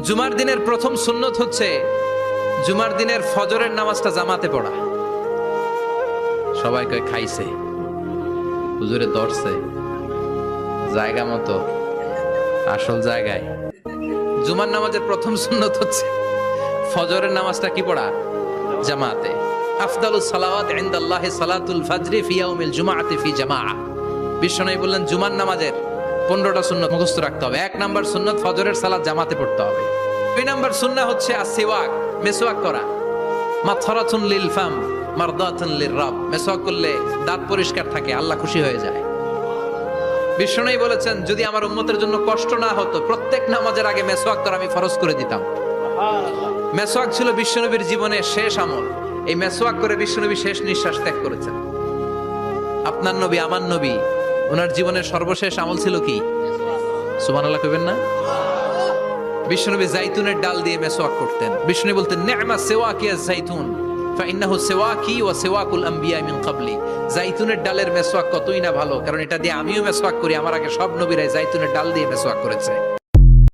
জুমার দিনের প্রথম সুন্নত হচ্ছে জুমার দিনের ফজরের নামাজটা জামাতে পড়া। সবাই কয় খাইছে, হুজুরে ধরছে জায়গা মতো, আসল জায়গায়। জুমার নামাজের প্রথম সুন্নত হচ্ছে ফজরের নামাজটা কি পড়া? জামাতে। আফদালুস সালাওয়াত ইনদাল্লাহি সালাতুল ফাজরি ফি ইয়াউমিল জুমআতি ফি জামাআ। বিশ্বনবী বললেন জুমার নামাজের 15টা সুন্নত মুখস্থ রাখতে হবে। 1 নাম্বার সুন্নত ফজরের সালাত জামাতে পড়তে হবে। 2 নাম্বার সুন্নাহ হচ্ছে আসওয়াক, মেসওয়াক করা। মাতহারাতুন লিল ফাম মারদাতুন লির রাব। মেসওয়াক করলে দাঁত পরিষ্কার থাকে, আল্লাহ খুশি হয়ে যায়। বিশ্বনবী বলেছেন যদি আমার উম্মতের জন্য কষ্ট না হতো প্রত্যেক নামাজের আগে মেসওয়াক করা আমি ফরজ করে দিতাম। মেসওয়াক ছিল বিশ্বনবীর জীবনের শেষ আমল। এই মেসওয়াক করে বিশ্বনবী শেষ নিঃশ্বাস ত্যাগ করেছেন। আপনার নবী, আমার নবী, ওনার জীবনের সর্বশেষ আমল ছিল কি? সুবহানাল্লাহ কইবেন না? বিশ্বনবী জাইতুনের ডাল দিয়ে মেসওয়াক করতেন। বিশ্বনবী বলতেন নি'মা সিওয়াকিয়া জাইতুন ফাইন্নাহু সিওয়াকি ওয়া সিওয়াকুল আমবিয়া মিন ক্বাবলি। জাইতুনের ডালের মেসওয়াক কতই না ভালো, কারণ এটা দিয়ে আমিও মেসওয়াক করি, আমার আগে সব নবীরাই জাইতুনের ডাল দিয়ে মেসওয়াক করেছে।